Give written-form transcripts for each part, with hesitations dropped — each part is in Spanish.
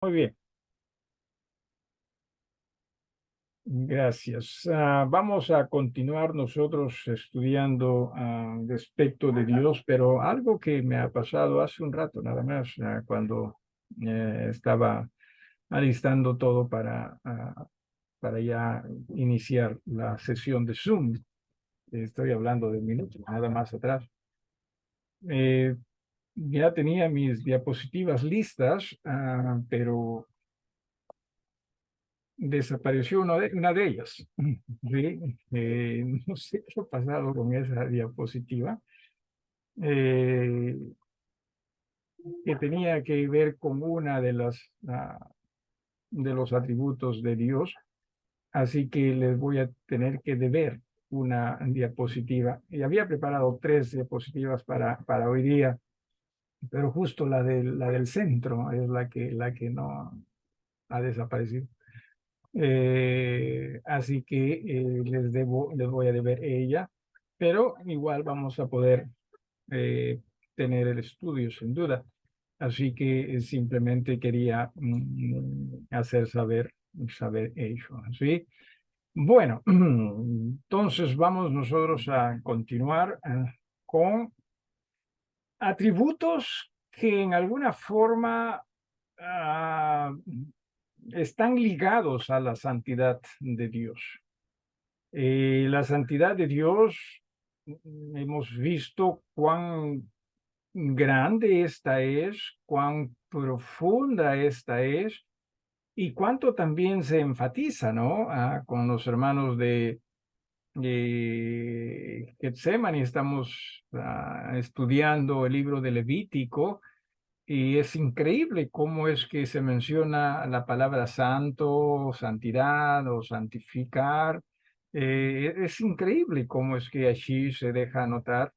Muy bien, gracias. Vamos a continuar nosotros estudiando respecto de Dios, pero algo que me ha pasado hace un rato nada más, cuando estaba alistando todo para ya iniciar la sesión de Zoom. Estoy hablando de minutos, nada más atrás. Eh, ya tenía mis diapositivas listas, pero desapareció una de ellas. ¿Sí? No sé qué ha pasado con esa diapositiva, eh, que tenía que ver con una de los atributos de Dios, así que les voy a tener que deber una diapositiva. Y había preparado tres diapositivas para hoy día, pero justo la del centro es la que no ha desaparecido. Así que les voy a deber ella, pero igual vamos a poder eh, tener el estudio sin duda. Así que simplemente quería hacer saber ello. ¿Sí? Bueno, entonces vamos nosotros a continuar con atributos que en alguna forma ah, están ligados a la santidad de Dios. La santidad de Dios, hemos visto cuán grande esta es, cuán profunda esta es, y cuánto también se enfatiza, ¿no? Con los hermanos de Getsemani estamos estudiando el libro de Levítico, y es increíble cómo es que se menciona la palabra santo, santidad o santificar. Es increíble cómo es que allí se deja notar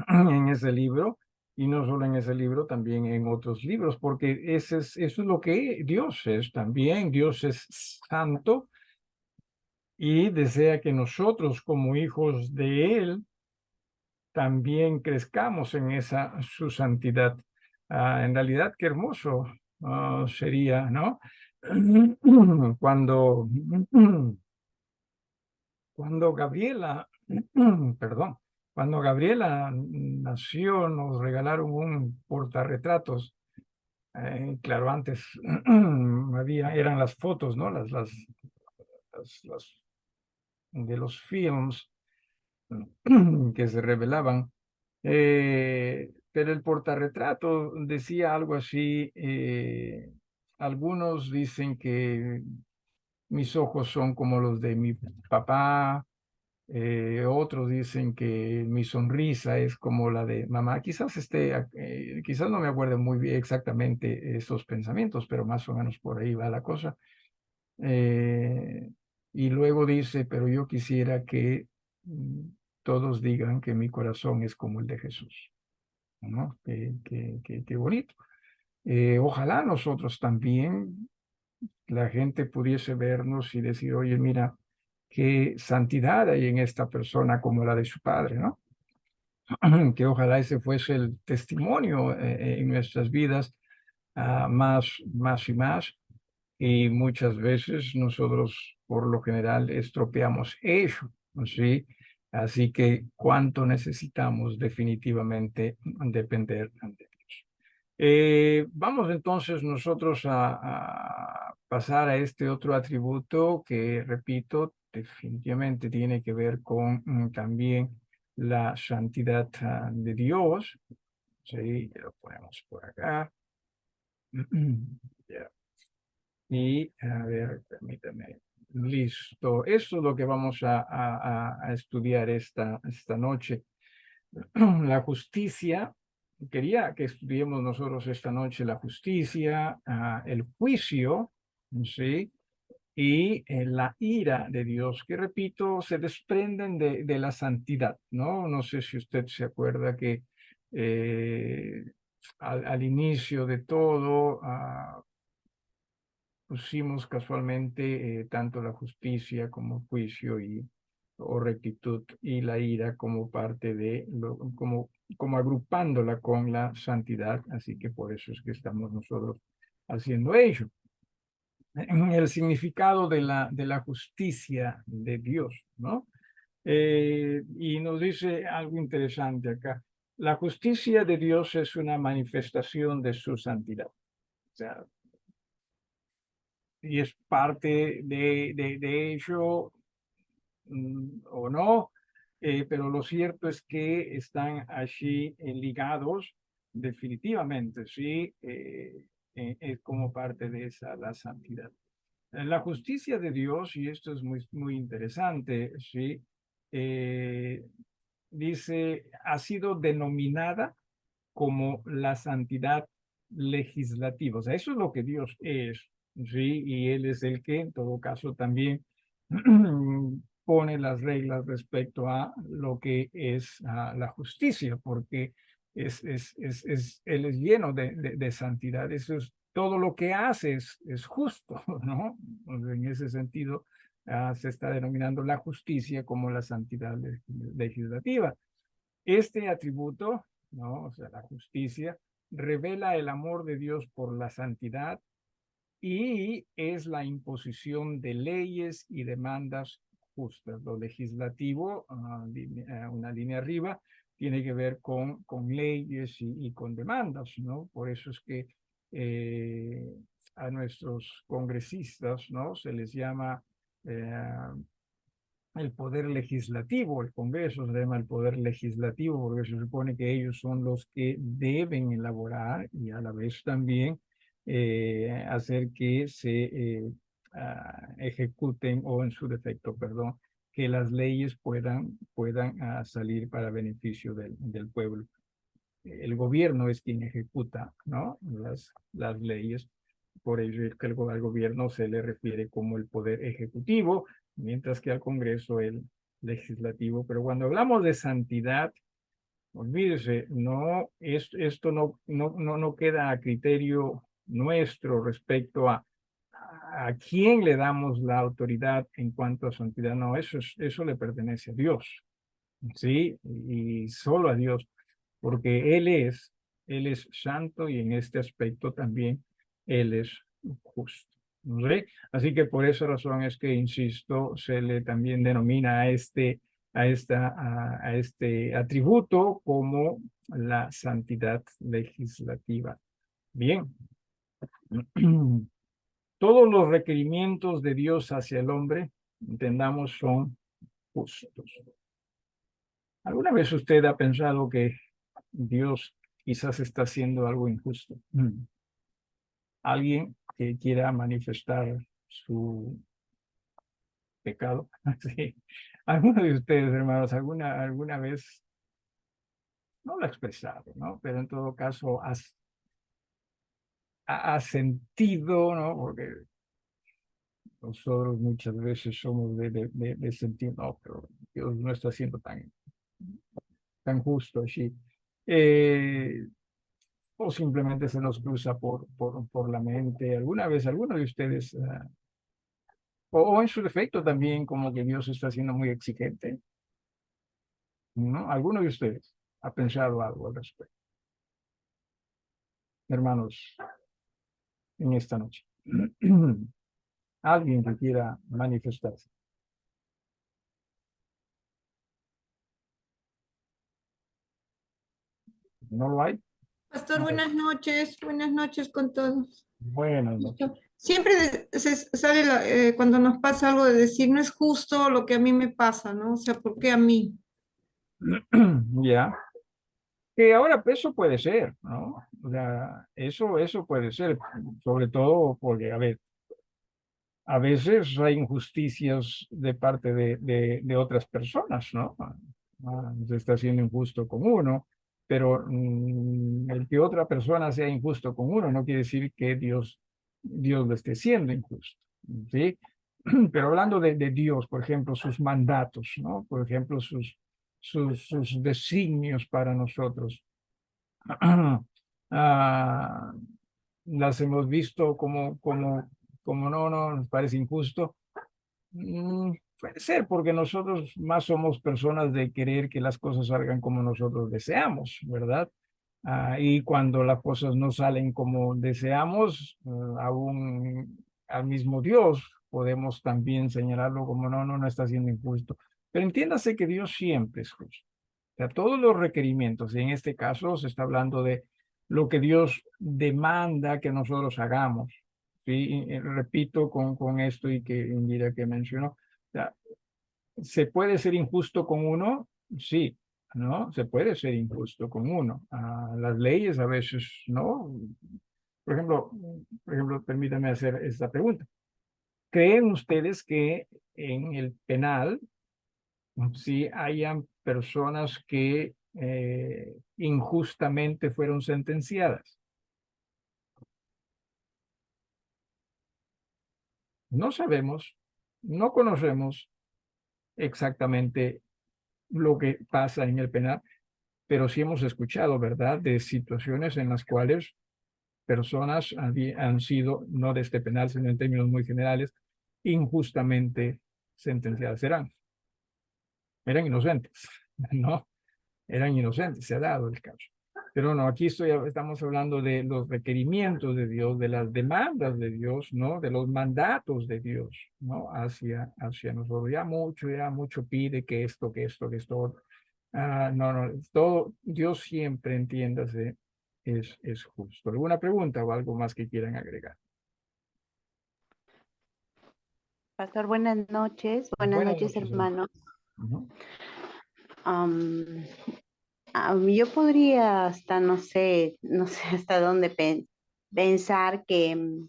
en ese libro, y no solo en ese libro, también en otros libros, porque eso es lo que Dios es también. Dios es santo y desea que nosotros como hijos de Él también crezcamos en esa su santidad. En realidad, qué hermoso sería, ¿no? Cuando, cuando Gabriela, perdón, cuando Gabriela nació, nos regalaron un portarretratos. Claro, antes eran las fotos, ¿no? Las de los films que se revelaban. Pero el portarretrato decía algo así, algunos dicen que mis ojos son como los de mi papá, otros dicen que mi sonrisa es como la de mamá. Quizás no me acuerdo muy bien exactamente esos pensamientos, pero más o menos por ahí va la cosa. Eh, y luego dice, pero yo quisiera que todos digan que mi corazón es como el de Jesús, ¿no? Qué bonito. Ojalá nosotros también, la gente pudiese vernos y decir, oye, mira, qué santidad hay en esta persona como la de su padre, ¿no? Que ojalá ese fuese el testimonio en nuestras vidas, más y más. Y muchas veces nosotros, por lo general, estropeamos eso, ¿sí? Así que cuánto necesitamos definitivamente depender de Dios. Vamos entonces nosotros a pasar a este otro atributo que, repito, definitivamente tiene que ver con también la santidad de Dios. Sí, lo ponemos por acá. Ya. Y a ver, permítame. Listo. Eso es lo que vamos a estudiar esta noche. La justicia. Quería que estudiemos nosotros esta noche la justicia, el juicio, ¿sí? Y la ira de Dios, que repito, se desprenden de la santidad, ¿no? No sé si usted se acuerda que eh, al inicio de todo, pusimos casualmente tanto la justicia como juicio o rectitud y la ira como parte como agrupándola con la santidad, así que por eso es que estamos nosotros haciendo ello. El significado de la justicia de Dios, ¿no? Y nos dice algo interesante acá. La justicia de Dios es una manifestación de su santidad. O sea, y es parte de ello o no, pero lo cierto es que están allí ligados definitivamente, ¿sí? Es como parte de esa, la santidad. La justicia de Dios, y esto es muy, muy interesante, ¿sí? Eh, dice, ha sido denominada como la santidad legislativa. O sea, eso es lo que Dios es, ¿sí? Y Él es el que, en todo caso, también pone las reglas respecto a lo que es la justicia, porque Él es lleno de santidad. Eso es todo lo que hace es justo, ¿no? En ese sentido, se está denominando la justicia como la santidad legislativa. Este atributo, ¿no? O sea, la justicia, revela el amor de Dios por la santidad y es la imposición de leyes y demandas justas. Lo legislativo, una línea arriba, tiene que ver con leyes y con demandas, ¿no? Por eso es que a nuestros congresistas, ¿no? Se les llama el poder legislativo, el Congreso se llama el poder legislativo porque se supone que ellos son los que deben elaborar y a la vez también hacer que se ejecuten o en su defecto, perdón, que las leyes puedan salir para beneficio del pueblo. El gobierno es quien ejecuta, ¿no? Las leyes. Por ello es que al gobierno se le refiere como el poder ejecutivo, mientras que al Congreso el legislativo. Pero cuando hablamos de santidad, olvídese, esto no queda a criterio nuestro respecto a quién le damos la autoridad en cuanto a santidad. No, eso le pertenece a Dios, ¿sí? Y solo a Dios, porque Él es santo y en este aspecto también Él es justo. ¿Sí? Así que por esa razón es que, insisto, se le también denomina a este atributo como la santidad legislativa. Bien. Todos los requerimientos de Dios hacia el hombre, entendamos, son justos. ¿Alguna vez usted ha pensado que Dios quizás está haciendo algo injusto? Alguien que quiera manifestar su pecado. Sí. Alguno de ustedes, hermanos, alguna vez, no lo ha expresado, ¿no? Pero en todo caso ha sentido, ¿no? Porque nosotros muchas veces somos de sentir, no, pero Dios no está siendo tan justo así. O simplemente se nos cruza por la mente. ¿Alguna vez alguno de ustedes, o en su defecto también, como que Dios está siendo muy exigente? ¿No? ¿Alguno de ustedes ha pensado algo al respecto? Hermanos, en esta noche. Alguien que quiera manifestarse. ¿No lo hay? Pastor, buenas noches con todos. Buenas noches. Siempre se sale cuando nos pasa algo de decir, no es justo lo que a mí me pasa, ¿no? O sea, ¿por qué a mí? Ya. Que ahora eso puede ser, ¿no? O sea, eso puede ser, sobre todo porque, a ver, a veces hay injusticias de parte de otras personas, ¿no? Se está siendo injusto con uno, pero el que otra persona sea injusto con uno no quiere decir que Dios lo esté siendo injusto, ¿sí? Pero hablando de Dios, por ejemplo, sus mandatos, ¿no? Por ejemplo, sus designios para nosotros. Ah, las hemos visto como no nos parece injusto. Puede ser, porque nosotros más somos personas de querer que las cosas salgan como nosotros deseamos, ¿verdad? Y cuando las cosas no salen como deseamos, aún al mismo Dios podemos también señalarlo como no, no, no está siendo injusto. Pero entiéndase que Dios siempre es justo. O sea, todos los requerimientos, y en este caso se está hablando de lo que Dios demanda que nosotros hagamos. ¿Sí? Y repito con esto y que Indira que mencionó. O sea, ¿se puede ser injusto con uno? Sí, ¿no? Se puede ser injusto con uno. Las leyes a veces, ¿no? Por ejemplo, permítanme hacer esta pregunta. ¿Creen ustedes que en el penal sí hayan personas que injustamente fueron sentenciadas? No sabemos, no conocemos exactamente lo que pasa en el penal, pero sí hemos escuchado, ¿verdad?, de situaciones en las cuales personas han sido, no de este penal, sino en términos muy generales, injustamente sentenciadas. Eran inocentes, ¿no? Eran inocentes, se ha dado el caso. Pero no, aquí estamos hablando de los requerimientos de Dios, de las demandas de Dios, ¿no? De los mandatos de Dios, ¿no? Hacia nosotros. Ya mucho pide que esto, que esto, que esto, otro. No, no, todo, Dios siempre, entiéndase, es justo. ¿Alguna pregunta o algo más que quieran agregar? Pastor, buenas Buenas noches, noches, hermano. hermano. Ujú. Am, yo podría hasta, no sé hasta dónde pensar que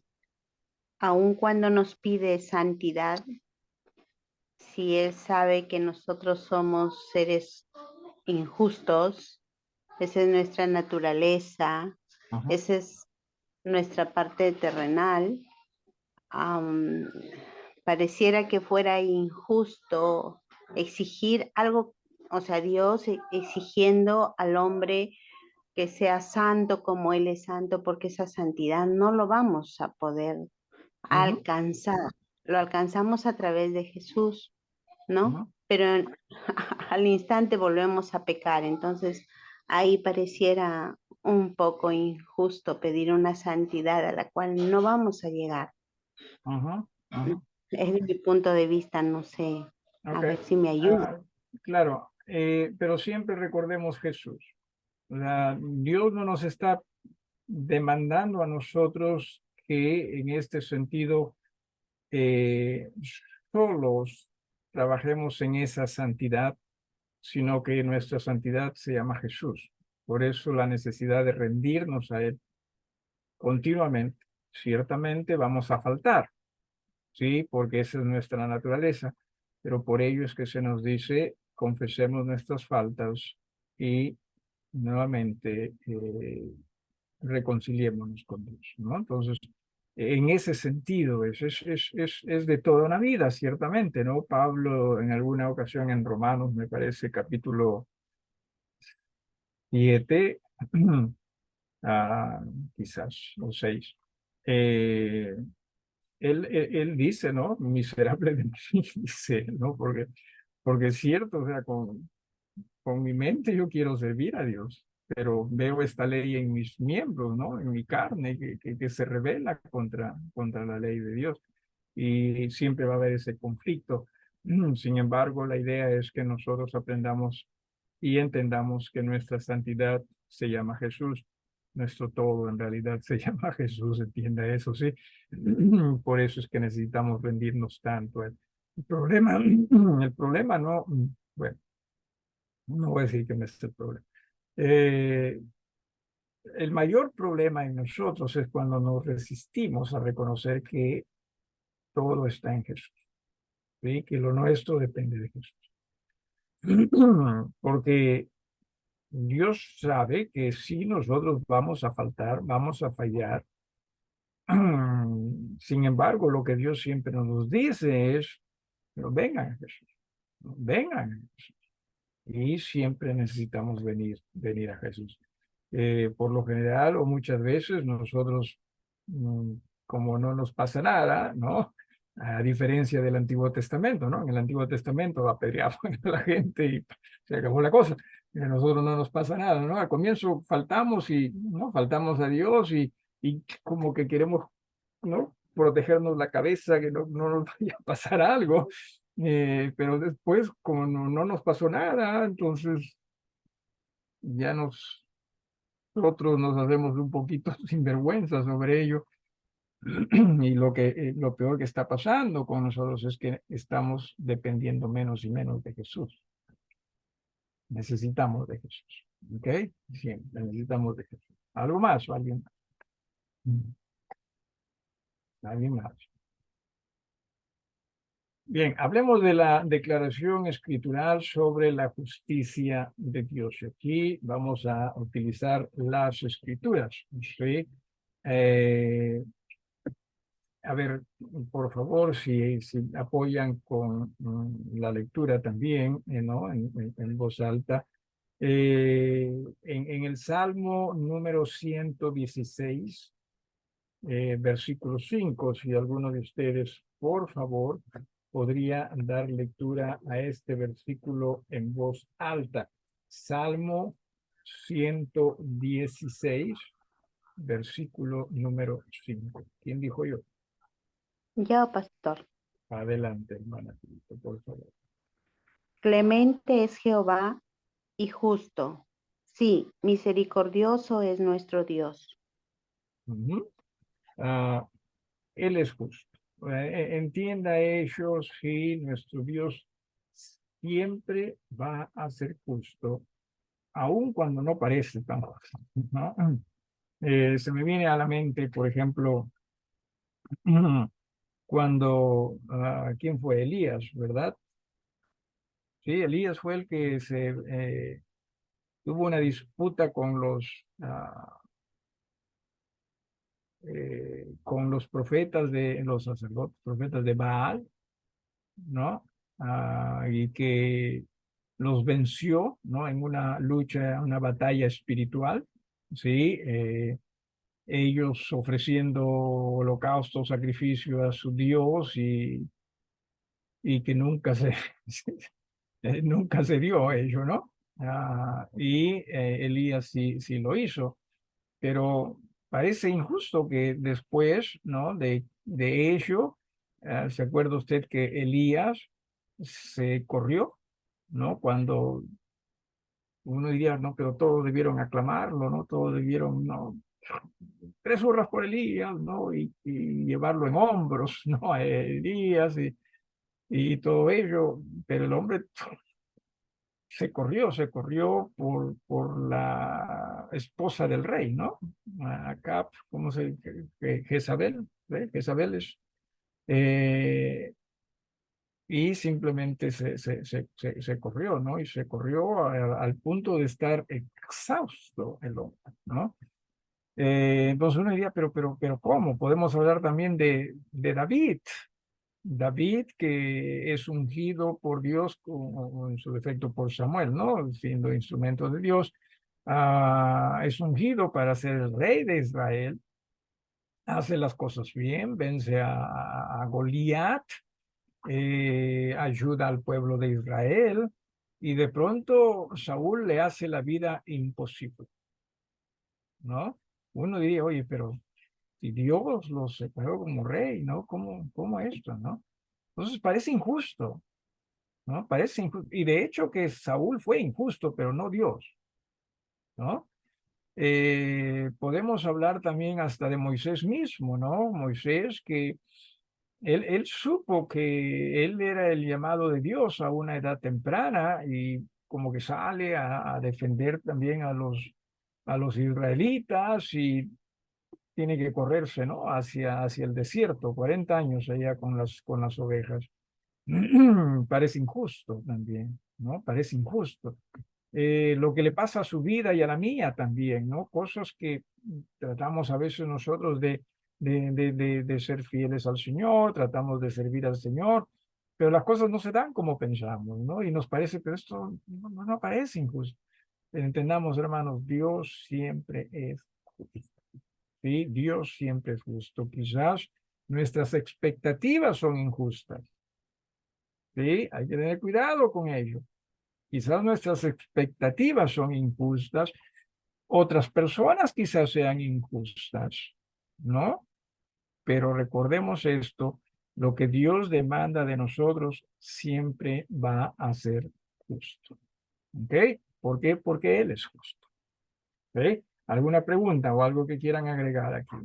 aun cuando nos pide santidad, si Él sabe que nosotros somos seres injustos, esa es nuestra naturaleza, Ajá, esa es nuestra parte terrenal, am, pareciera que fuera injusto exigir algo, o sea, Dios exigiendo al hombre que sea santo como Él es santo, porque esa santidad no lo vamos a poder ujú, alcanzar. Lo alcanzamos a través de Jesús, ¿no? ujú, Pero al instante volvemos a pecar. Entonces, ahí pareciera un poco injusto pedir una santidad a la cual no vamos a llegar. ujú, ujú. Es de mi punto de vista, no sé, a Ok. ver si me ayuda. Claro, pero siempre recordemos Jesús. Dios no nos está demandando a nosotros que en este sentido eh, solos trabajemos en esa santidad, sino que nuestra santidad se llama Jesús. Por eso la necesidad de rendirnos a Él continuamente. Ciertamente vamos a faltar, ¿sí? Porque esa es nuestra naturaleza, pero por ello es que se nos dice, confesemos nuestras faltas y nuevamente reconciliémonos con Dios, ¿no? Entonces, en ese sentido, es de toda una vida, ciertamente, ¿no? Pablo en alguna ocasión en Romanos, me parece, capítulo 7, ah, quizás, o 6, eh, él dice, ¿no? Miserable de mí, dice, ¿no? Porque es cierto, o sea, con mi mente yo quiero servir a Dios, pero veo esta ley en mis miembros, ¿no? En mi carne, que se revela contra la ley de Dios. Y siempre va a haber ese conflicto. Sin embargo, la idea es que nosotros aprendamos y entendamos que nuestra santidad se llama Jesús. Nuestro todo en realidad se llama Jesús, entienda eso, sí. Por eso es que necesitamos rendirnos tanto a Él. El problema no, bueno, no voy a decir que no es el problema. Eh, el mayor problema en nosotros es cuando nos resistimos a reconocer que todo está en Jesús, ¿sí? Que lo nuestro depende de Jesús. Porque Dios sabe que si nosotros vamos a faltar, vamos a fallar. Sin embargo, lo que Dios siempre nos dice es, pero vengan a Jesús, vengan a Jesús. Y siempre necesitamos venir a Jesús. Por lo general o muchas veces nosotros, mm, como no nos pasa nada, ¿no? A diferencia del Antiguo Testamento, ¿no? En el Antiguo Testamento apedreaban a la gente y se acabó la cosa. a nosotros no nos pasa nada, ¿no? Al comienzo faltamos y, ¿no? Faltamos a Dios y como que queremos, ¿no? Protegernos la cabeza, que no nos vaya a pasar algo. Pero después, como no nos pasó nada, entonces ya nosotros nos hacemos un poquito sinvergüenza sobre ello. Y lo peor que está pasando con nosotros es que estamos dependiendo menos y menos de Jesús. Necesitamos de Jesús. ¿Ok? Siempre necesitamos de Jesús. ¿Algo más o alguien más? ¿Alguien más? Bien, hablemos de la declaración escritural sobre la justicia de Dios. Aquí vamos a utilizar las escrituras. ¿Sí? A ver, por favor, si apoyan con la lectura también, ¿no? En voz alta. En el Salmo número 116, versículo 5, si alguno de ustedes, por favor, podría dar lectura a este versículo en voz alta. Salmo 116, versículo número 5. ¿Quién dijo yo? Yo, pastor. Adelante, hermana, por favor. Clemente es Jehová y justo. Sí, misericordioso es nuestro Dios. Él es justo. Entienda ellos, sí, nuestro Dios siempre va a ser justo, aun cuando no parece tan justo, ¿no? Se me viene a la mente, por ejemplo, cuando, ¿quién fue? Elías, ¿verdad? Sí, Elías fue el que tuvo una disputa con los profetas los sacerdotes, profetas de Baal, ¿no? Y que los venció, ¿no? En una lucha, una batalla espiritual, ¿sí? Ellos ofreciendo holocausto, sacrificio a su Dios y que nunca nunca se dio ello, ¿no? Elías sí lo hizo, pero parece injusto que después, ¿no? De ello, ¿se acuerda usted que Elías se corrió, ¿no? Cuando uno diría, no, pero todos debieron aclamarlo, ¿no? Todos debieron, ¿no? 3 horas por Elías, ¿no? Y llevarlo en hombros, ¿no? A Elías y todo ello, pero el hombre se corrió por la esposa del rey, ¿no? Acá, ¿cómo Jezabel, ¿ve? Jezabel es, eh, y simplemente se corrió, ¿no? Y se corrió al punto de estar exhausto el hombre, ¿no? Entonces uno diría, pero ¿cómo? Podemos hablar también de David. David, que es ungido por Dios, o en su defecto por Samuel, ¿no? Siendo instrumento de Dios, es ungido para ser el rey de Israel, hace las cosas bien, vence a Goliat, ayuda al pueblo de Israel, y de pronto Saúl le hace la vida imposible, ¿no? Uno diría, oye, pero si Dios lo separó como rey, ¿no? ¿Cómo esto, no? Entonces parece injusto, ¿no? Parece injusto. Y de hecho que Saúl fue injusto, pero no Dios, ¿no? Podemos hablar también hasta de Moisés mismo, ¿no? Moisés que él supo que él era el llamado de Dios a una edad temprana y como que sale a defender también a los israelitas y tiene que correrse, ¿no? Hacia el desierto, 40 años allá con las ovejas. Parece injusto también, ¿no? Parece injusto. Lo que le pasa a su vida y a la mía también, ¿no? Cosas que tratamos a veces nosotros de ser fieles al Señor, tratamos de servir al Señor, pero las cosas no se dan como pensamos, ¿no? Y nos parece, pero esto no parece injusto. Pero entendamos, hermanos, Dios siempre es justo. ¿Sí? Dios siempre es justo. Quizás nuestras expectativas son injustas. Sí, hay que tener cuidado con ello. Quizás nuestras expectativas son injustas, otras personas quizás sean injustas, ¿no? Pero recordemos esto, lo que Dios demanda de nosotros siempre va a ser justo. ¿Ok? ¿Por qué? Porque Él es justo. ¿Ok? ¿Alguna pregunta o algo que quieran agregar aquí?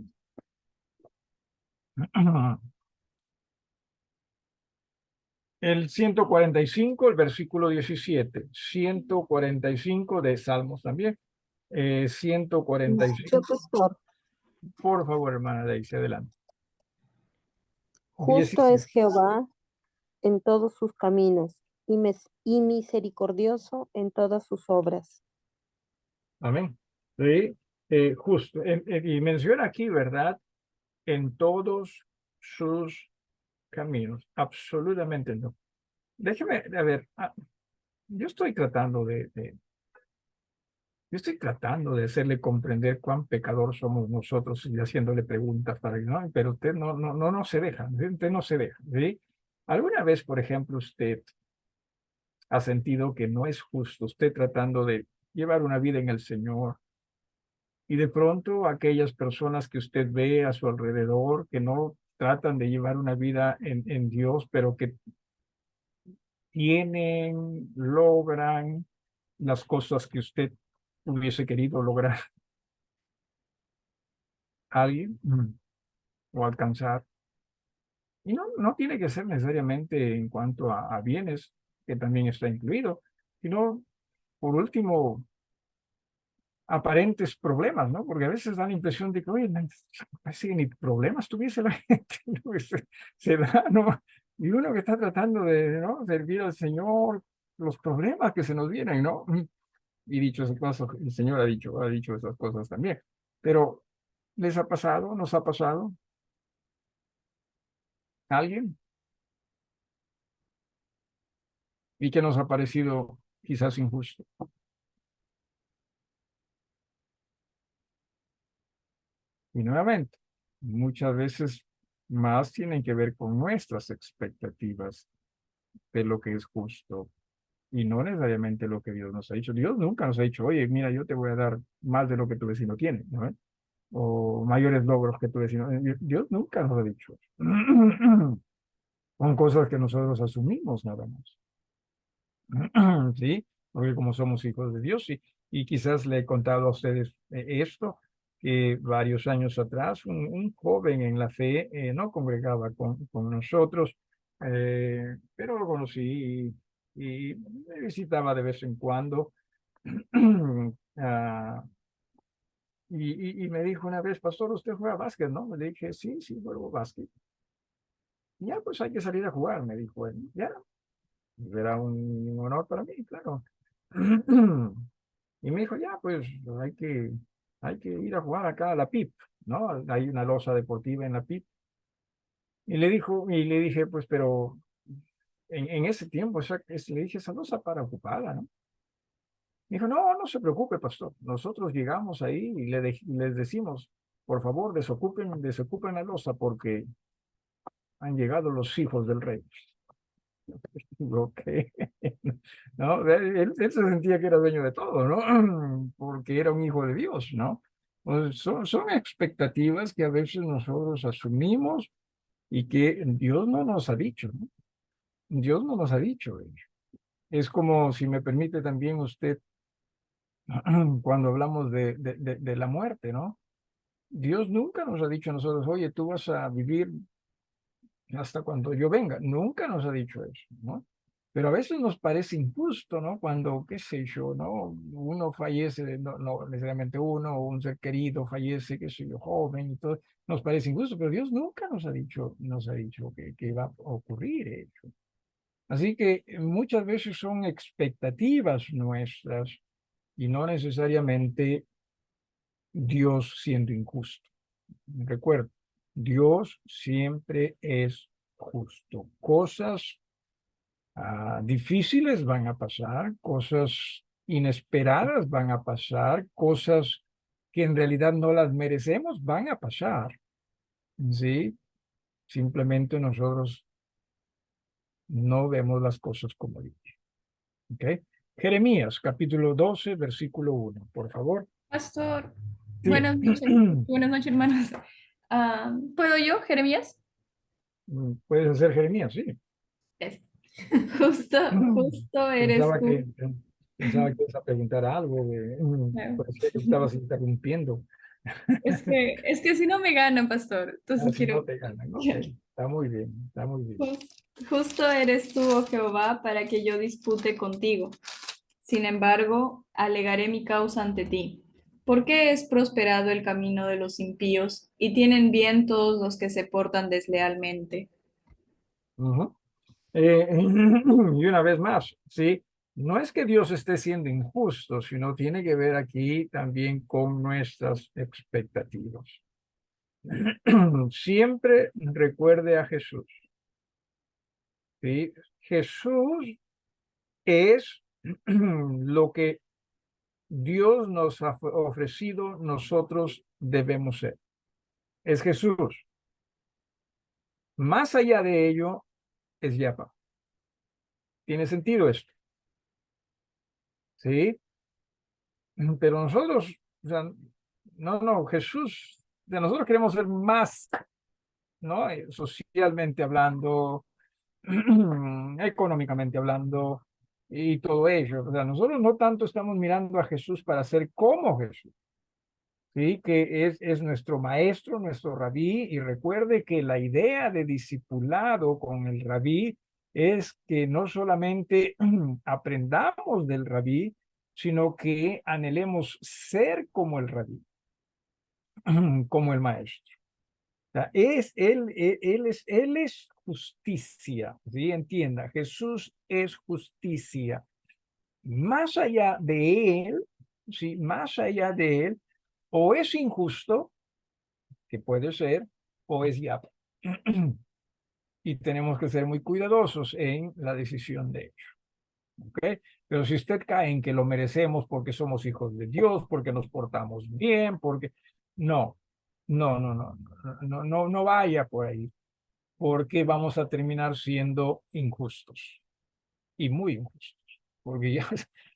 El 145, el versículo 17. 145 de Salmos también. 145. Pastor, Por favor, hermana Daisy, adelante. justo es 17. Jehová en todos sus caminos y misericordioso en todas sus obras. Amén. Sí, justo. Y menciona aquí, ¿verdad? En todos sus caminos. Absolutamente no. Déjeme, a ver, yo estoy tratando yo estoy tratando de hacerle comprender cuán pecador somos nosotros y haciéndole preguntas para que no, pero usted no se deja, ¿sí? Usted no se deja, ¿sí? ¿Alguna vez, por ejemplo, usted ha sentido que no es justo usted tratando de llevar una vida en el Señor y de pronto aquellas personas que usted ve a su alrededor que no tratan de llevar una vida en Dios, pero que tienen, logran las cosas que usted hubiese querido lograr alguien o alcanzar? Y no tiene que ser necesariamente en cuanto a bienes, que también está incluido, sino, por último, aparentes problemas, ¿no? Porque a veces da la impresión de que, oye, parece que ni problemas tuviese la gente, ¿no? Se da, ¿no? Y uno que está tratando de, ¿no? Servir al Señor, los problemas que se nos vienen, ¿no? Y dicho ese caso, el Señor ha dicho esas cosas también. Pero, ¿les ha pasado? ¿Nos ha pasado? ¿A alguien? Y que nos ha parecido quizás injusto. Y nuevamente, muchas veces más tienen que ver con nuestras expectativas de lo que es justo y no necesariamente lo que Dios nos ha dicho. Dios nunca nos ha dicho, oye, mira, yo te voy a dar más de lo que tu vecino tiene, ¿no? O mayores logros que tu vecino. Dios nunca nos ha dicho eso. Son cosas que nosotros asumimos nada más. ¿Sí? Porque como somos hijos de Dios, y quizás le he contado a ustedes esto, que varios años atrás un joven en la fe no congregaba con nosotros, pero lo conocí y me visitaba de vez en cuando. Ah, y me dijo una vez, pastor, ¿usted juega básquet, no? Le dije, sí, sí, juego básquet. Ya, pues hay que salir a jugar, me dijo él. Ya, era un honor para mí, claro. Y me dijo, ya, pues hay que ir a jugar acá a la PIP, ¿no? Hay una losa deportiva en la PIP. Y le dije, pues, pero en ese tiempo, le dije, esa losa para ocupada, ¿no? Me dijo, no se preocupe, pastor. Nosotros llegamos ahí y les decimos, por favor, desocupen la losa porque han llegado los hijos del rey. Ok. ¿No? Él se sentía que era dueño de todo, ¿no? Porque era un hijo de Dios, ¿no? Pues son expectativas que a veces nosotros asumimos y que Dios no nos ha dicho, ¿no? Dios no nos ha dicho. Es como, si me permite también usted, cuando hablamos de la muerte, ¿no? Dios nunca nos ha dicho a nosotros, oye, tú vas a vivir hasta cuando yo venga. Nunca nos ha dicho eso, ¿no? Pero a veces nos parece injusto, ¿no? Cuando, qué sé yo, ¿no? Uno fallece, no necesariamente uno, o un ser querido fallece, qué sé yo, joven y todo, nos parece injusto, pero Dios nunca nos ha dicho que va a ocurrir eso. Así que muchas veces son expectativas nuestras y no necesariamente Dios siendo injusto. Recuerda, Dios siempre es justo. Cosas difíciles van a pasar, cosas inesperadas van a pasar, cosas que en realidad no las merecemos van a pasar. ¿Sí? Simplemente nosotros no vemos las cosas como Dios. ¿Ok? Jeremías, capítulo 12, versículo 1, por favor. Pastor, Sí. buenas noches, hermanos. ¿Puedo yo, Jeremías? Puedes hacer Jeremías, sí. Es- Justo eres Pensaba tú. pensaba que ibas a preguntar algo. Parecía que estabas interrumpiendo. Es que si no me ganan, pastor. Entonces Si no quiero. te ganan. Ok, está muy bien, está muy bien. Justo eres tú, oh Jehová, para que yo dispute contigo. Sin embargo, alegaré mi causa ante ti. ¿Por qué es prosperado el camino de los impíos y tienen bien todos los que se portan deslealmente? Ujú. Y una vez más, sí, no es que Dios esté siendo injusto, sino tiene que ver aquí también con nuestras expectativas. Siempre recuerde a Jesús. ¿Sí? Jesús es lo que Dios nos ha ofrecido, nosotros debemos ser. Es Jesús. Más allá de ello, es Yapa. ¿Tiene sentido esto? ¿Sí? Pero nosotros, o sea, no, Jesús, de nosotros queremos ser más, ¿no? Socialmente hablando, económicamente hablando, y todo ello. O sea, nosotros no tanto estamos mirando a Jesús para ser como Jesús, ¿sí? Que es nuestro maestro, nuestro rabí, y recuerde que la idea de discipulado con el rabí es que no solamente aprendamos del rabí, sino que anhelemos ser como el rabí, como el maestro. O sea, él es justicia, ¿sí? Entienda, Jesús es justicia. Más allá de él, ¿sí? Más allá de él, o es injusto, que puede ser, o es ya. Y tenemos que ser muy cuidadosos en la decisión de ello. ¿Ok? Pero si usted cae en que lo merecemos porque somos hijos de Dios, porque nos portamos bien, porque... No, no vaya por ahí, porque vamos a terminar siendo injustos y muy injustos. Porque ya,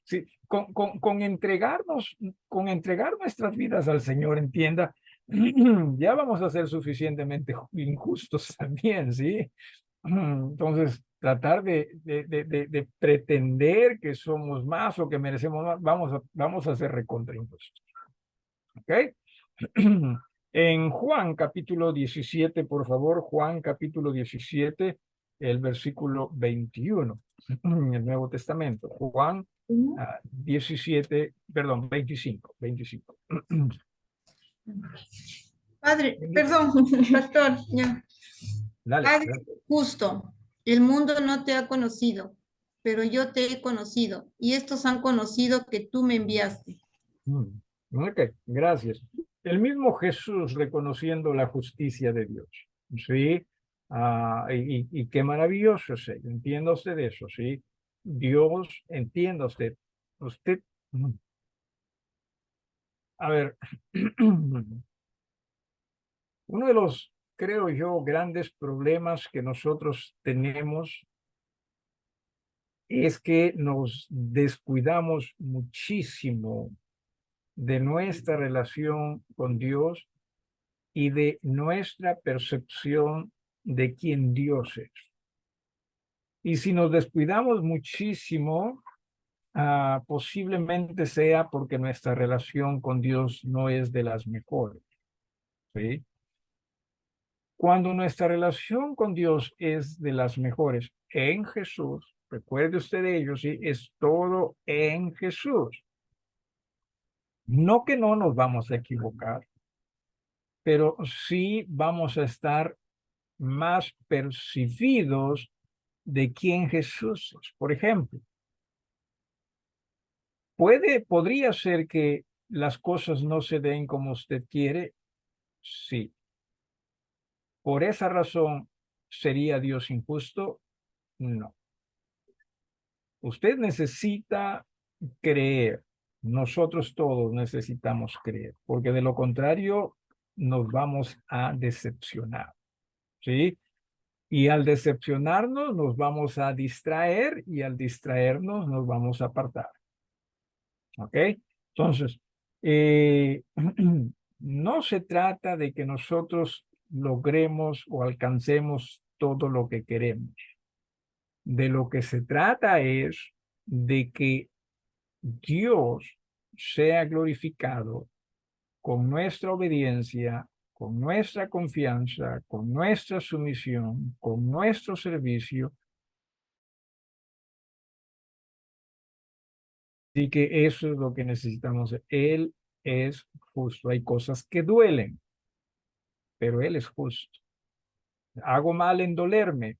sí, con entregar nuestras vidas al Señor, entienda, ya vamos a ser suficientemente injustos también, ¿sí? Entonces, tratar de pretender que somos más o que merecemos más, vamos a ser recontra injustos. ¿Ok? En Juan capítulo 17, por favor, Juan capítulo 17, el versículo 21, en el Nuevo Testamento. Juan 17, perdón, 25. Padre, perdón, pastor, ya. Dale. Padre justo, el mundo no te ha conocido, pero yo te he conocido, y estos han conocido que tú me enviaste. Ok, gracias. El mismo Jesús reconociendo la justicia de Dios, ¿sí? Y qué maravilloso es ello. Entienda usted eso, ¿sí? Dios, entienda usted. Usted, a ver, uno de los, creo yo, grandes problemas que nosotros tenemos es que nos descuidamos muchísimo de nuestra relación con Dios y de nuestra percepción de quién Dios es. Y si nos descuidamos muchísimo, posiblemente sea porque nuestra relación con Dios no es de las mejores, ¿sí? Cuando nuestra relación con Dios es de las mejores en Jesús, recuerde usted de ello, ¿sí? Es todo en Jesús. No que no nos vamos a equivocar, pero sí vamos a estar más percibidos de quién Jesús es. Por ejemplo, podría ser que las cosas no se den como usted quiere, sí. Por esa razón, ¿sería Dios injusto? No. Usted necesita creer. Nosotros todos necesitamos creer, porque de lo contrario nos vamos a decepcionar, ¿sí? Y al decepcionarnos nos vamos a distraer y al distraernos nos vamos a apartar. ¿Ok? Entonces, no se trata de que nosotros logremos o alcancemos todo lo que queremos. De lo que se trata es de que Dios sea glorificado con nuestra obediencia, con nuestra confianza, con nuestra sumisión, con nuestro servicio. Así que eso es lo que necesitamos. Él es justo. Hay cosas que duelen, pero Él es justo. ¿Hago mal en dolerme?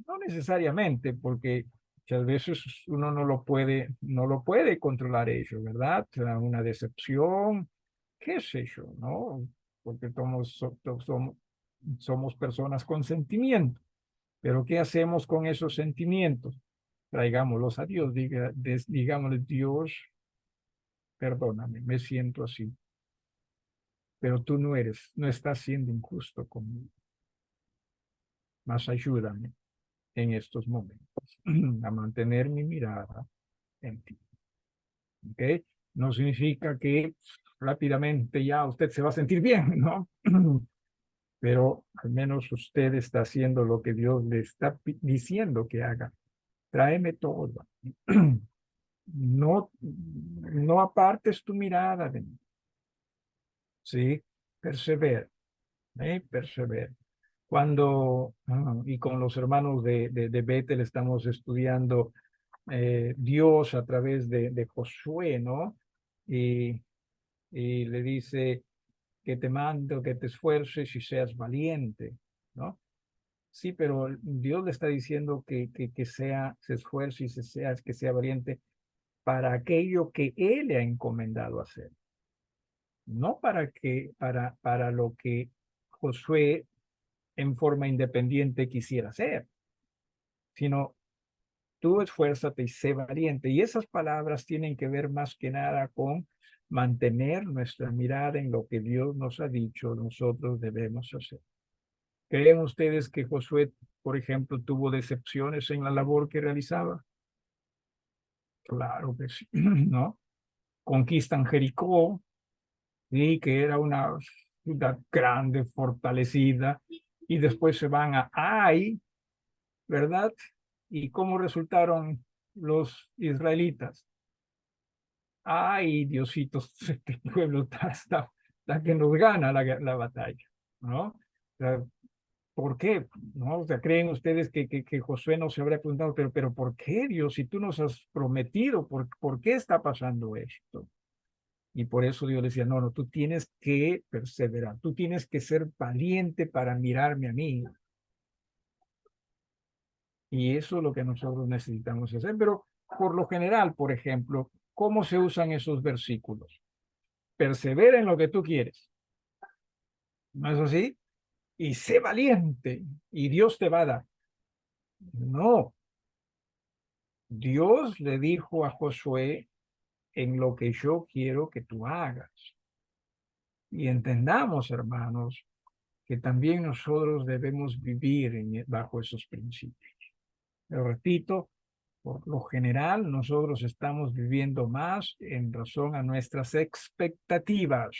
No necesariamente, porque muchas veces uno no lo puede controlar eso, ¿verdad? Una decepción, qué sé yo, ¿no? Porque somos personas con sentimientos. Pero ¿qué hacemos con esos sentimientos? Traigámoslos a Dios, digámosle, Dios, perdóname, me siento así, pero tú no estás siendo injusto conmigo. Más ayúdame en estos momentos a mantener mi mirada en ti. ¿Ok? No significa que rápidamente ya usted se va a sentir bien, ¿no? Pero al menos usted está haciendo lo que Dios le está diciendo que haga. Tráeme todo. No apartes tu mirada de mí. Sí, persevera, persevera. Y con los hermanos de Betel estamos estudiando Dios a través de Josué, ¿no? Y, y le dice que te mando, que te esfuerces y seas valiente, ¿no? Sí, pero Dios le está diciendo que se esfuerce y que sea valiente para aquello que Él le ha encomendado hacer. No para lo que Josué en forma independiente quisiera hacer, sino tú esfuérzate y sé valiente. Y esas palabras tienen que ver más que nada con mantener nuestra mirada en lo que Dios nos ha dicho nosotros debemos hacer. ¿Creen ustedes que Josué, por ejemplo, tuvo decepciones en la labor que realizaba? Claro que sí, ¿no? Conquistan Jericó, y que era una ciudad grande, fortalecida, y después se van a Ai, ¿verdad? ¿Y cómo resultaron los israelitas? Ay, Diosito, este pueblo está que nos gana la batalla, ¿no? O sea, ¿por qué? ¿No? O sea, ¿creen ustedes que Josué no se habría preguntado, pero ¿por qué, Dios? Si tú nos has prometido, ¿por qué está pasando esto? Y por eso Dios le decía, no, tú tienes que perseverar, tú tienes que ser valiente para mirarme a mí. Y eso es lo que nosotros necesitamos hacer. Pero por lo general, por ejemplo, ¿cómo se usan esos versículos? Persevera en lo que tú quieres. ¿No es así? Y sé valiente y Dios te va a dar. No. Dios le dijo a Josué en lo que yo quiero que tú hagas. Y entendamos, hermanos, que también nosotros debemos vivir bajo esos principios. Pero repito, por lo general nosotros estamos viviendo más en razón a nuestras expectativas,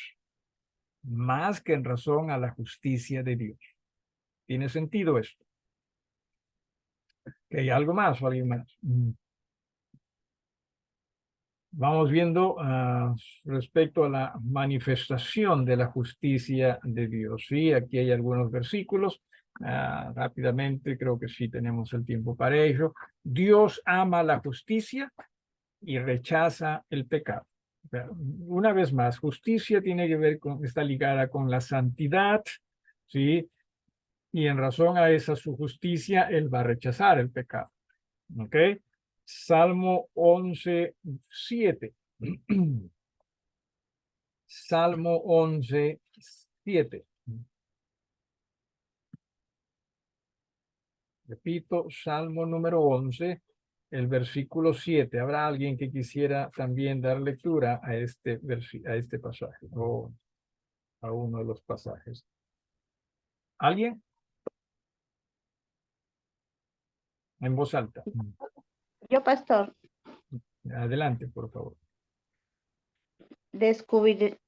más que en razón a la justicia de Dios. ¿Tiene sentido esto? ¿Que hay algo más o alguien más? Vamos viendo respecto a la manifestación de la justicia de Dios. Sí, aquí hay algunos versículos. Rápidamente, creo que sí tenemos el tiempo para ello. Dios ama la justicia y rechaza el pecado. Una vez más, justicia tiene que ver está ligada con la santidad, ¿sí? Y en razón a esa su justicia, Él va a rechazar el pecado. ¿Ok? Salmo 11:7. Salmo 11:7. Repito, Salmo número 11, el versículo 7. ¿Habrá alguien que quisiera también dar lectura a este pasaje o a uno de los pasajes? ¿Alguien? en voz alta. Yo, pastor, Adelante, por favor.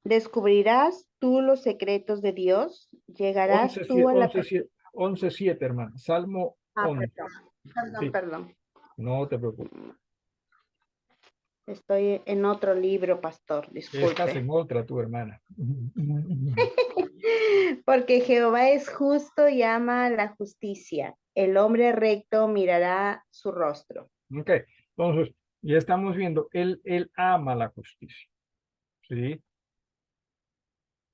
descubrirás tú los secretos de Dios, llegarás 11, tú a la... 11, 7, hermano. Salmo Ah, 11. perdón, Sí, perdón. no te preocupes. Estoy en otro libro, pastor, Estás disculpe. en otra, tu hermana. Porque Jehová es justo y ama la justicia. El hombre recto mirará su rostro. Ok, entonces, ya estamos viendo, él ama la justicia. ¿Sí?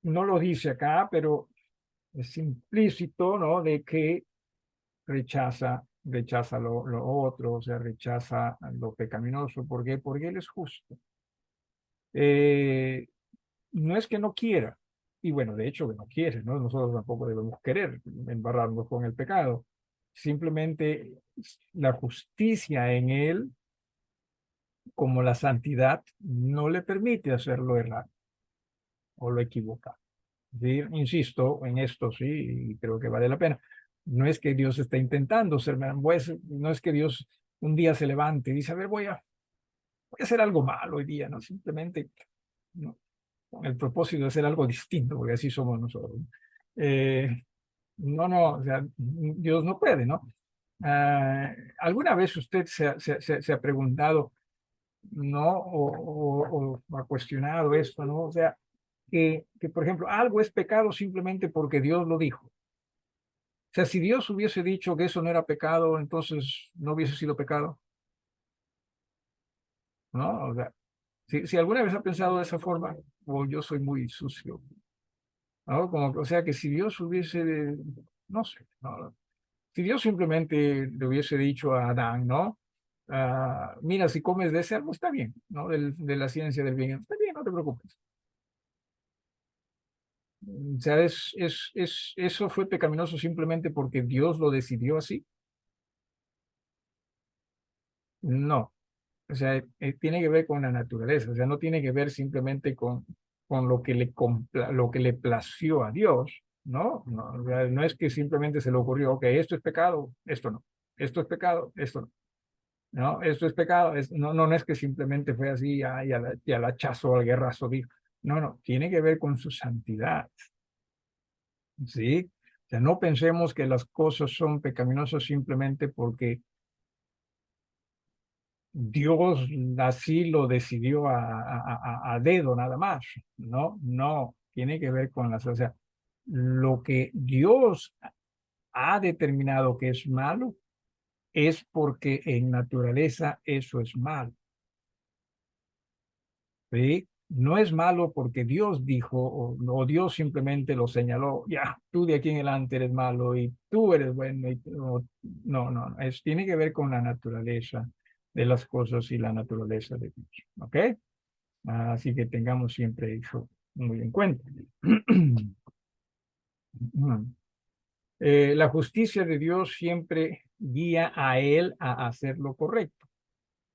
No lo dice acá, pero es implícito, ¿no? De que rechaza lo otro, o sea, rechaza lo pecaminoso. ¿Por qué? Porque él es justo. Eh, no es que no quiera, y bueno, de hecho que no quiere, ¿no? Nosotros tampoco debemos querer embarrarnos con el pecado. Simplemente la justicia en él, como la santidad, no le permite hacerlo errar o lo equivocar. ¿Sí? Insisto en esto, sí, y creo que vale la pena. No es que Dios está intentando ser, pues, no es que Dios un día se levante y dice, a ver, voy a hacer algo malo hoy día, ¿no? Simplemente, ¿no? Con el propósito de hacer algo distinto, porque así somos nosotros. Eh, no, o sea, Dios no puede, ¿no? ¿Alguna vez usted se ha preguntado, ¿no? O ha cuestionado esto, ¿no? O sea, que, por ejemplo, algo es pecado simplemente porque Dios lo dijo. O sea, si Dios hubiese dicho que eso no era pecado, entonces no hubiese sido pecado, ¿no? O sea, si alguna vez ha pensado de esa forma, o yo soy muy sucio, ¿no? Como, o sea, que si Dios hubiese, no sé, ¿no? Si Dios simplemente le hubiese dicho a Adán, ¿no? Mira, si comes de ese árbol, está bien, ¿no? De la ciencia del bien, está bien, no te preocupes. O sea, eso fue pecaminoso simplemente porque Dios lo decidió así. No, o sea, tiene que ver con la naturaleza, o sea, no tiene que ver simplemente con lo que le plació a Dios, ¿no? No, o sea, no es que simplemente se le ocurrió, ok, esto es pecado, esto no, esto es pecado, esto no, no, esto es pecado, no es que simplemente fue así y al hachazo, al guerrazo, dijo, no, tiene que ver con su santidad, ¿sí? O sea, no pensemos que las cosas son pecaminosas simplemente porque Dios así lo decidió a dedo nada más, no, tiene que ver con o sea, lo que Dios ha determinado que es malo es porque en naturaleza eso es malo, ¿sí? No es malo porque Dios dijo o Dios simplemente lo señaló, ya, tú de aquí en adelante eres malo y tú eres bueno. No, tiene que ver con la naturaleza de las cosas y la naturaleza de Dios, ¿ok? Así que tengamos siempre eso muy en cuenta. La justicia de Dios siempre guía a él a hacer lo correcto.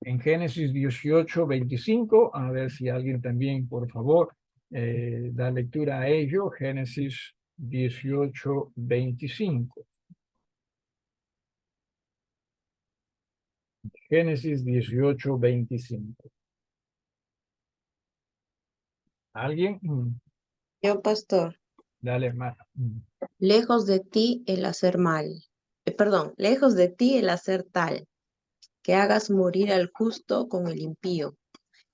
En Génesis 18:25, a ver si alguien también, por favor, da lectura a ello. Génesis 18:25. Génesis 18:25. ¿Alguien? Yo, pastor, Dale, hermano. lejos de ti el hacer mal, perdón, lejos de ti el hacer tal, que hagas morir al justo con el impío,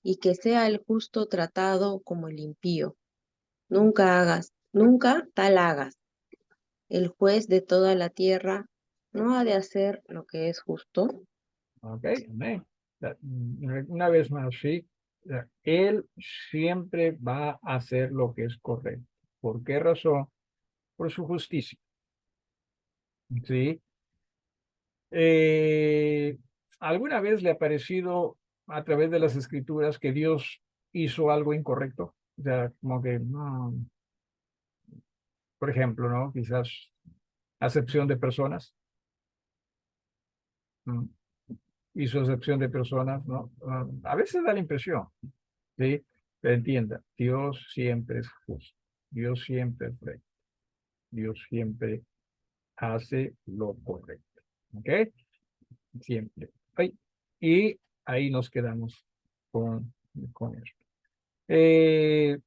y que sea el justo tratado como el impío. Nunca tal hagas. El juez de toda la tierra no ha de hacer lo que es justo. Ok, amén. Una vez más, sí. Él siempre va a hacer lo que es correcto. ¿Por qué razón? Por su justicia. ¿Sí? Eh, ¿Alguna vez le ha parecido a través de las escrituras que Dios hizo algo incorrecto? O sea, como que, no, por ejemplo, ¿no? Quizás acepción de personas. mm, Hizo acepción de personas, ¿no? A veces da la impresión, ¿sí? Pero entienda, Dios siempre es justo. Dios siempre es recto. Dios siempre hace lo correcto. ¿Ok? siempre. Ay, y ahí nos quedamos con eso.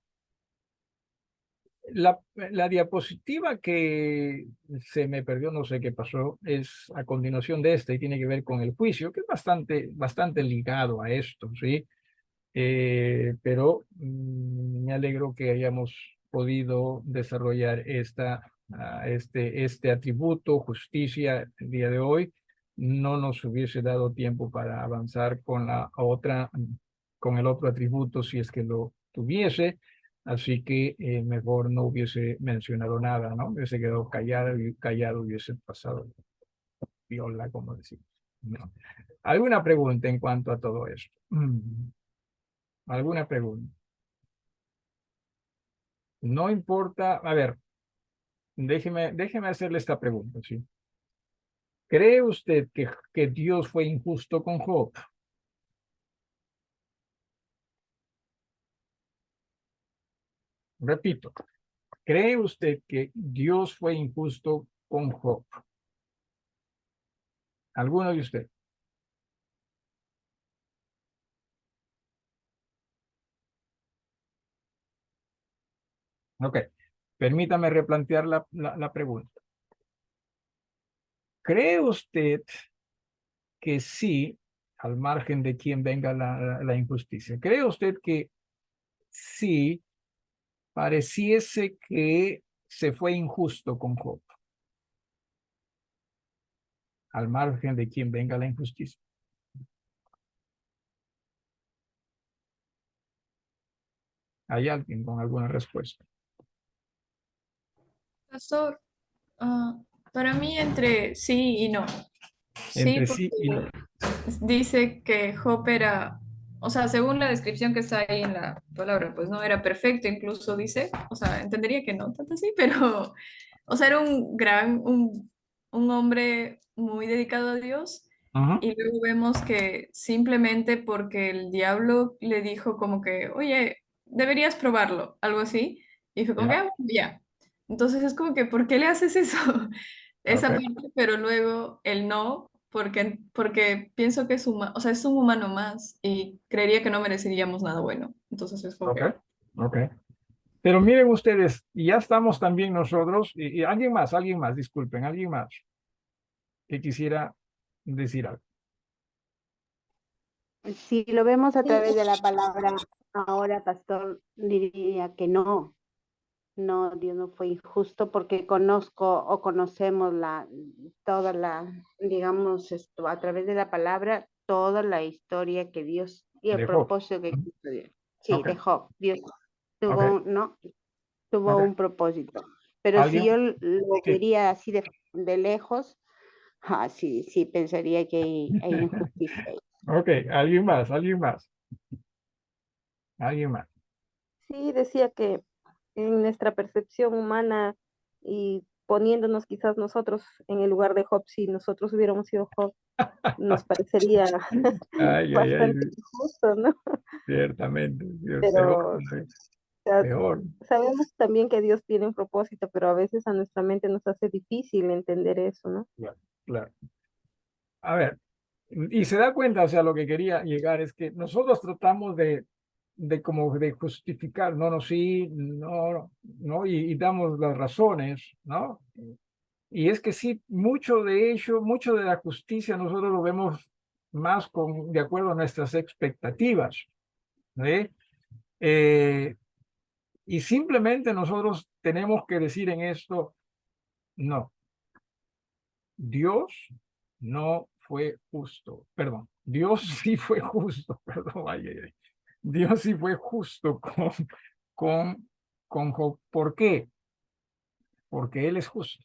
La diapositiva que se me perdió, no sé qué pasó, es a continuación de esta y tiene que ver con el juicio, que es bastante ligado a esto, ¿sí? Pero me alegro que hayamos podido desarrollar este atributo, justicia, el día de hoy. No nos hubiese dado tiempo para avanzar con el otro atributo si es que lo tuviese. Así que mejor no hubiese mencionado nada, ¿no? Hubiese quedado callado hubiese pasado viola, como decimos. ¿No? ¿Alguna pregunta en cuanto a todo esto? ¿Alguna pregunta? No importa, a ver, déjeme hacerle esta pregunta, ¿sí? ¿Cree usted que Dios fue injusto con Job? Repito, ¿cree usted que Dios fue injusto con Job? ¿Alguno de usted? Ok, permítame replantear la pregunta. ¿Cree usted que sí, al margen de quien venga la injusticia, cree usted que sí pareciese que se fue injusto con Job, al margen de quien venga la injusticia? ¿Hay alguien con alguna respuesta? Pastor, para mí entre sí y no. Sí, Entre porque sí y no. dice que Job era, o sea, según la descripción que está ahí en la palabra, pues no era perfecto, incluso dice, o sea, entendería que no tanto así, pero, o sea, era un hombre muy dedicado a Dios. Ajá, Y luego vemos que simplemente porque el diablo le dijo como que, oye, deberías probarlo, algo así, y dijo como que, ya, "Ah, ya". Entonces es como que, ¿por qué le haces eso? Esa ok, parte, pero luego el no, porque pienso que es humano, o sea, es un humano más y creería que no mereceríamos nada bueno. Entonces es como ok, que, ok. Pero miren ustedes, y ya estamos también nosotros, y alguien más, disculpen, alguien más que quisiera decir algo. Si lo vemos a través de la palabra, ahora, pastor, diría que no. No, Dios no fue injusto porque conozco o conocemos toda la, digamos, esto, a través de la palabra, toda la historia que Dios y el De Job. propósito que quiso Dios. Sí, Ok, de Job. Dios ok, ¿no? Tuvo ok. un propósito. Pero si ¿Alguien? yo lo Sí. vería así de lejos, sí, sí, pensaría que hay injusticia ahí. Ok, alguien más, alguien más, alguien más. Sí, decía que en nuestra percepción humana y poniéndonos quizás nosotros en el lugar de Job, si nosotros hubiéramos sido Job, nos parecería Ay, ay, ay, bastante injusto, ¿no? ciertamente, peor, Pero o sea, peor. sabemos también que Dios tiene un propósito, pero a veces a nuestra mente nos hace difícil entender eso, ¿no? Claro, claro. A ver, y se da cuenta, o sea, lo que quería llegar es que nosotros tratamos de como de justificar, no, no, sí, no, no, y damos las razones, ¿no? Y es que sí, mucho de ello, mucho de la justicia nosotros lo vemos más de acuerdo a nuestras expectativas, ¿sí? Eh, y simplemente nosotros tenemos que decir en esto, no, Dios no fue justo, perdón, Dios sí fue justo, perdón, ay, ay, ay. Dios sí fue justo con, con Job. ¿Por qué? Porque Él es justo.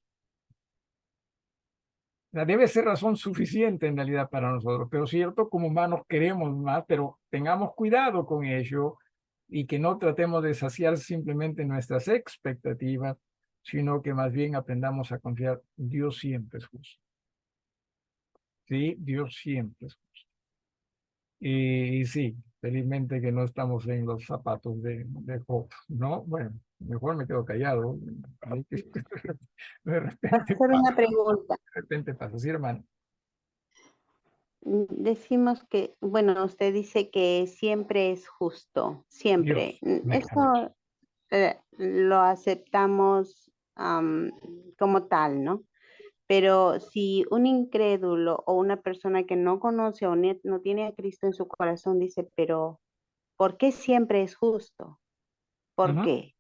Sea, debe ser razón suficiente en realidad para nosotros, pero cierto, como humanos queremos más, pero tengamos cuidado con ello y que no tratemos de saciar simplemente nuestras expectativas, sino que más bien aprendamos a confiar, Dios siempre es justo. Sí, Dios siempre es justo. Y sí, felizmente que no estamos en los zapatos de Job, ¿no? Bueno, mejor me quedo callado. De Vas a repente hacer pasa, una pregunta. de repente pasa, sí, hermano. Decimos que, bueno, usted dice que siempre es justo, siempre. Dios me ha dicho. Eso lo aceptamos como tal, ¿no? Pero si un incrédulo o una persona que no conoce o no tiene a Cristo en su corazón dice, pero ¿por qué siempre es justo? ¿Por Ujú, qué?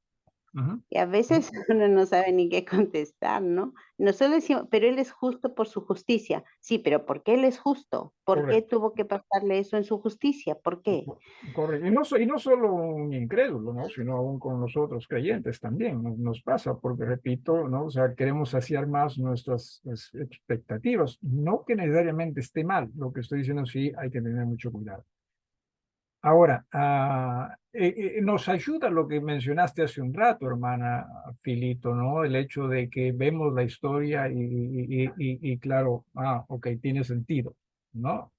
ujú. Y a veces uno no sabe ni qué contestar, ¿no? Nosotros decimos, pero Él es justo por su justicia. Sí, pero ¿por qué Él es justo? ¿Por qué Correcto. tuvo que pasarle eso en su justicia? ¿Por qué? Correcto. Y no solo un incrédulo, ¿no? Sino aún con los otros creyentes también nos pasa, porque repito, ¿no? O sea, queremos saciar más nuestras expectativas. No que necesariamente esté mal, lo que estoy diciendo sí hay que tener mucho cuidado. Ahora, nos ayuda lo que mencionaste hace un rato, hermana Filito, ¿no? El hecho de que vemos la historia y claro, ok, tiene sentido, ¿no?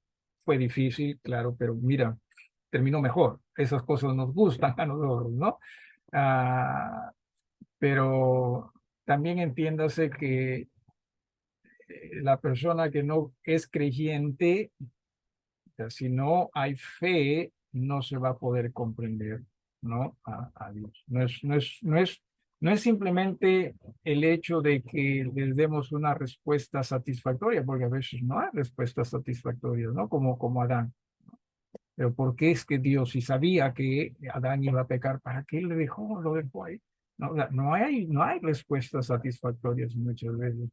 Fue difícil, claro, pero mira, terminó mejor. Esas cosas nos gustan a nosotros, ¿no? Ah, pero también entiéndase que la persona que no es creyente, o sea, si no hay fe, no se va a poder comprender, ¿no? A Dios. No es simplemente el hecho de que les demos una respuesta satisfactoria, porque a veces no hay respuestas satisfactorias, ¿no? Como Adán. Pero ¿por qué es que Dios, si sabía que Adán iba a pecar, para qué lo dejó ahí? No, o sea, no hay respuestas satisfactorias muchas veces.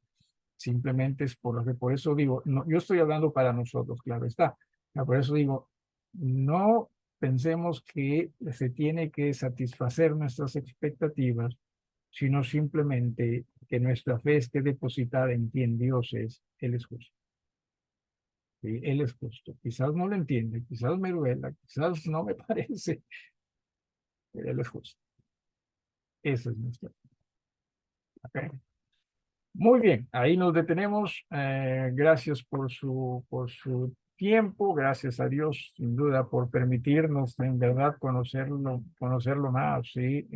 Simplemente es por lo que, por eso digo, no, yo estoy hablando para nosotros, claro está. Por eso digo, no pensemos que se tiene que satisfacer nuestras expectativas, sino simplemente que nuestra fe esté depositada en quien Dios es, Él es justo. ¿Sí? Él es justo. Quizás no lo entiende, quizás me duela, quizás no me parece, pero Él es justo. Esa es nuestra fe. ¿Ok? Muy bien, ahí nos detenemos. Gracias por su tiempo, gracias a Dios, sin duda, por permitirnos en verdad conocerlo más, ¿sí?